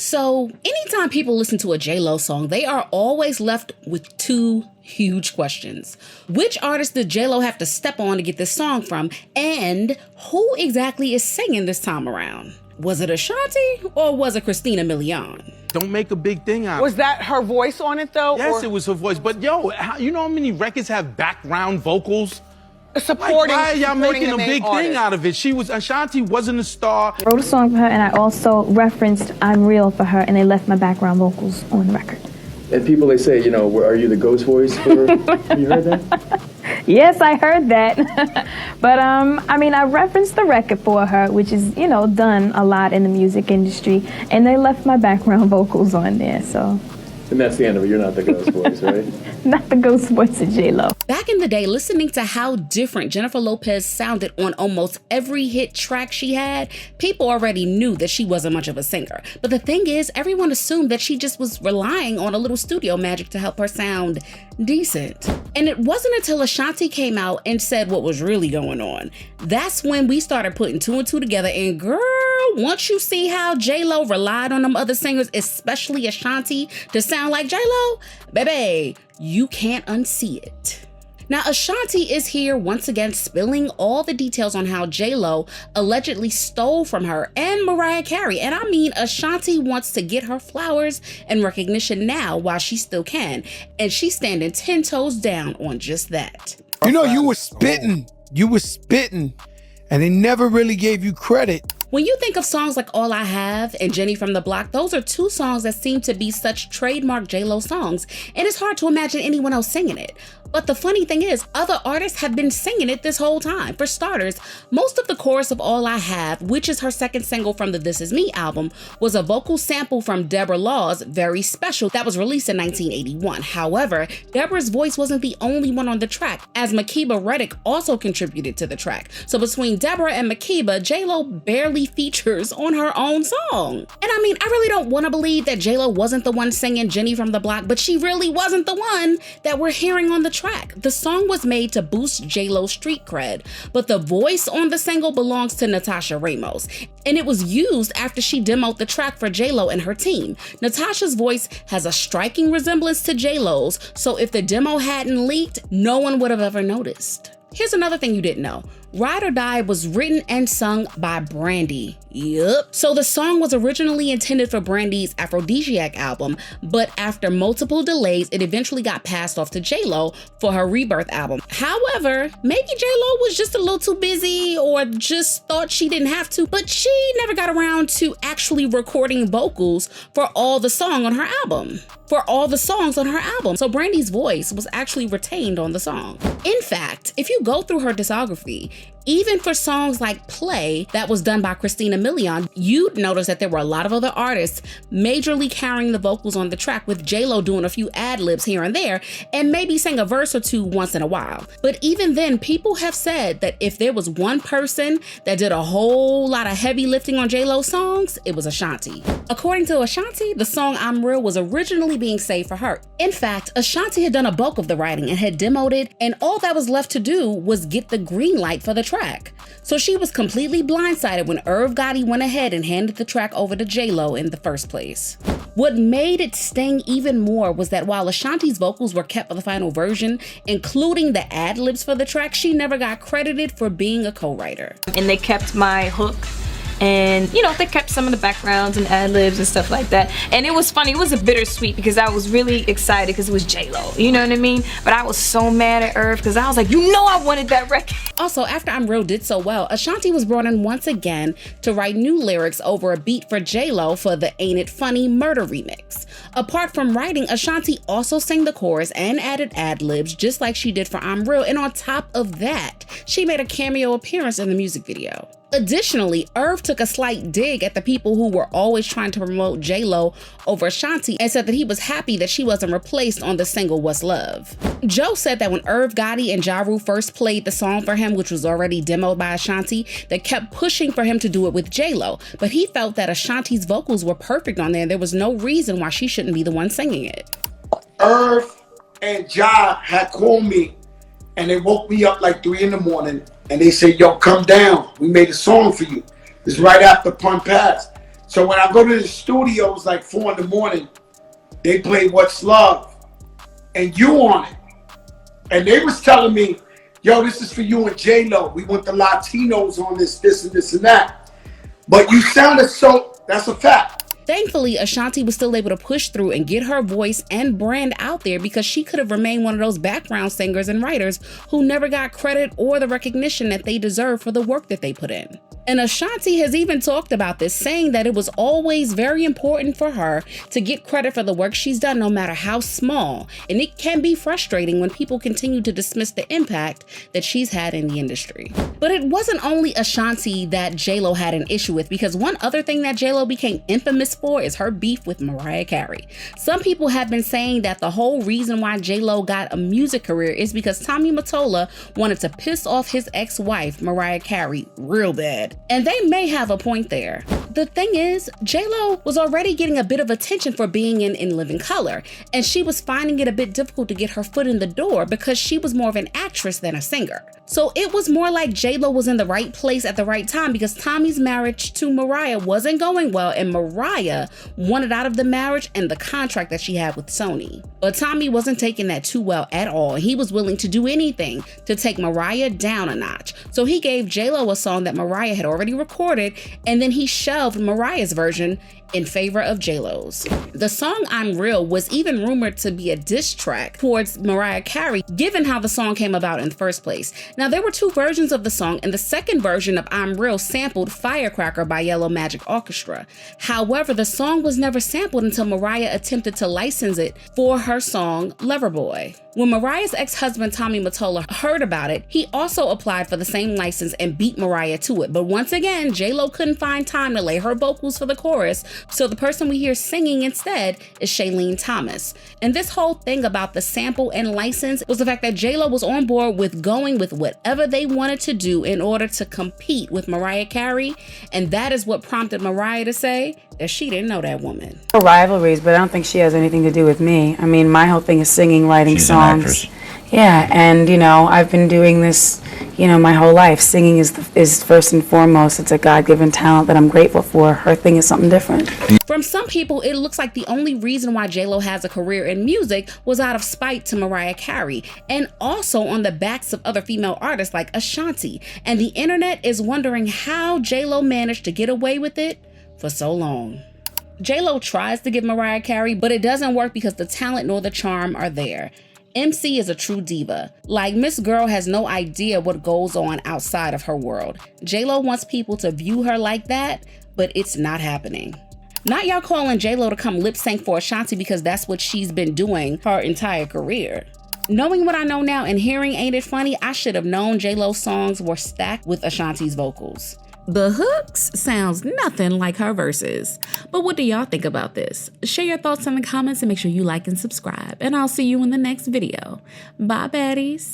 So anytime people listen to a J-Lo song, they are always left with two huge questions. Which artist did J-Lo have to step on to get this song from? And who exactly is singing this time around? Was it Ashanti or was it Christina Milian? Don't make a big thing out of it. Was that her voice on it though? Yes, it was her voice. But yo, you know how many records have background vocals? Supporting, why are y'all making a big artist. thing out of it? Ashanti wasn't a star. I wrote a song for her, and I also referenced I'm Real for her, and they left my background vocals on the record. And people, they say, you know, are you the ghost voice for have you heard that? Yes, I heard that. But, I mean, I referenced the record for her, which is, you know, done a lot in the music industry, and they left my background vocals on there, so. And that's the end of it. You're not the ghost voice, right? Not the ghost voice of J-Lo. Back in the day, listening to how different Jennifer Lopez sounded on almost every hit track she had, people already knew that she wasn't much of a singer. But the thing is, everyone assumed that she just was relying on a little studio magic to help her sound decent. And it wasn't until Ashanti came out and said what was really going on. That's when we started putting two and two together, and girl, once you see how J-Lo relied on them other singers, especially Ashanti, to sound like J-Lo, baby, you can't unsee it. Now, Ashanti is here once again spilling all the details on how J-Lo allegedly stole from her and Mariah Carey. And I mean, Ashanti wants to get her flowers and recognition now while she still can. And she's standing 10 toes down on just that. You know, you were spitting, and they never really gave you credit. When you think of songs like All I Have and Jenny from the Block, those are two songs that seem to be such trademark J-Lo songs, and it's hard to imagine anyone else singing it. But the funny thing is, other artists have been singing it this whole time. For starters, most of the chorus of All I Have, which is her second single from the This Is Me album, was a vocal sample from Deborah Law's Very Special that was released in 1981. However, Deborah's voice wasn't the only one on the track, as Makeba Reddick also contributed to the track. So between Deborah and Makeba, J-Lo barely features on her own song. And I mean, I really don't want to believe that J-Lo wasn't the one singing Jenny from the Block, but she really wasn't the one that we're hearing on the track. The song was made to boost J-Lo's street cred, but the voice on the single belongs to Natasha Ramos, and it was used after she demoed the track for J-Lo and her team. Natasha's voice has a striking resemblance to J-Lo's, so if the demo hadn't leaked, no one would have ever noticed. Here's another thing you didn't know. Ride or Die was written and sung by Brandy. Yup. So the song was originally intended for Brandy's Aphrodisiac album, but after multiple delays, it eventually got passed off to J-Lo for her Rebirth album. However, maybe J-Lo was just a little too busy or just thought she didn't have to, but she never got around to actually recording vocals for all the songs on her album. So Brandy's voice was actually retained on the song. In fact, if you go through her discography, even for songs like Play, that was done by Christina Milian, you'd notice that there were a lot of other artists majorly carrying the vocals on the track, with J-Lo doing a few ad-libs here and there, and maybe sang a verse or two once in a while. But even then, people have said that if there was one person that did a whole lot of heavy lifting on J-Lo songs, it was Ashanti. According to Ashanti, the song I'm Real was originally being saved for her. In fact, Ashanti had done a bulk of the writing and had demoed it, and all that was left to do was get the green light for the track. So she was completely blindsided when Irv Gotti went ahead and handed the track over to J-Lo in the first place. What made it sting even more was that while Ashanti's vocals were kept for the final version, including the ad-libs for the track, she never got credited for being a co-writer. And they kept my hook. And, you know, they kept some of the backgrounds and ad-libs and stuff like that. And it was funny. It was a bittersweet because I was really excited because it was J-Lo. You know what I mean? But I was so mad at Irv because I was like, you know I wanted that record. Also, after I'm Real did so well, Ashanti was brought in once again to write new lyrics over a beat for J-Lo for the Ain't It Funny Murder remix. Apart from writing, Ashanti also sang the chorus and added ad-libs just like she did for I'm Real. And on top of that, she made a cameo appearance in the music video. Additionally, Irv took a slight dig at the people who were always trying to promote J-Lo over Ashanti and said that he was happy that she wasn't replaced on the single What's Love. Joe said that when Irv Gotti and Ja Rule first played the song for him, which was already demoed by Ashanti, they kept pushing for him to do it with J-Lo, but he felt that Ashanti's vocals were perfect on there and there was no reason why she shouldn't be the one singing it. Irv and Ja had called me and they woke me up like 3 in the morning and they said, yo, come down. We made a song for you. It's right after Pun Pass. So when I go to the studios like 4 in the morning, they play What's Love and You on it. And they was telling me, yo, this is for you and J-Lo. We want the Latinos on this and this and that. But you sounded so, that's a fact. Thankfully, Ashanti was still able to push through and get her voice and brand out there because she could have remained one of those background singers and writers who never got credit or the recognition that they deserve for the work that they put in. And Ashanti has even talked about this, saying that it was always very important for her to get credit for the work she's done, no matter how small. And it can be frustrating when people continue to dismiss the impact that she's had in the industry. But it wasn't only Ashanti that J-Lo had an issue with, because one other thing that J-Lo became infamous for is her beef with Mariah Carey. Some people have been saying that the whole reason why J-Lo got a music career is because Tommy Mottola wanted to piss off his ex-wife, Mariah Carey, real bad. And they may have a point there. The thing is, J-Lo was already getting a bit of attention for being in Living Color, and she was finding it a bit difficult to get her foot in the door because she was more of an actress than a singer. So it was more like J-Lo was in the right place at the right time, because Tommy's marriage to Mariah wasn't going well, and Mariah wanted out of the marriage and the contract that she had with Sony. But Tommy wasn't taking that too well at all. He was willing to do anything to take Mariah down a notch. So he gave J-Lo a song that Mariah had already recorded, and then he shelved Mariah's version in favor of J-Lo's. The song I'm Real was even rumored to be a diss track towards Mariah Carey, given how the song came about in the first place. Now, there were two versions of the song, and the second version of I'm Real sampled Firecracker by Yellow Magic Orchestra. However, the song was never sampled until Mariah attempted to license it for her song Loverboy. When Mariah's ex-husband Tommy Mottola heard about it, he also applied for the same license and beat Mariah to it. But once again, J-Lo couldn't find time to lay her vocals for the chorus, so the person we hear singing instead is Shailene Thomas. And this whole thing about the sample and license was the fact that J-Lo was on board with going with whatever they wanted to do in order to compete with Mariah Carey, and that is what prompted Mariah to say that she didn't know that woman. Rivalries, but I don't think she has anything to do with me. I mean, my whole thing is singing, writing She's songs. an actress. Yeah, and I've been doing this, my whole life. Singing is first and foremost. It's a God-given talent that I'm grateful for. Her thing is something different. From some people, it looks like the only reason why J-Lo has a career in music was out of spite to Mariah Carey, and also on the backs of other female artists like Ashanti. And the internet is wondering how J-Lo managed to get away with it for so long. J-Lo tries to give Mariah Carey, but it doesn't work because the talent nor the charm are there. MC is a true diva. Like, Miss Girl has no idea what goes on outside of her world. J-Lo wants people to view her like that, but it's not happening. Not y'all calling J-Lo to come lip sync for Ashanti because that's what she's been doing her entire career. Knowing what I know now and hearing Ain't It Funny, I should have known J-Lo's songs were stacked with Ashanti's vocals. The hooks sounds nothing like her verses. But what do y'all think about this? Share your thoughts in the comments and make sure you like and subscribe. And I'll see you in the next video. Bye, baddies.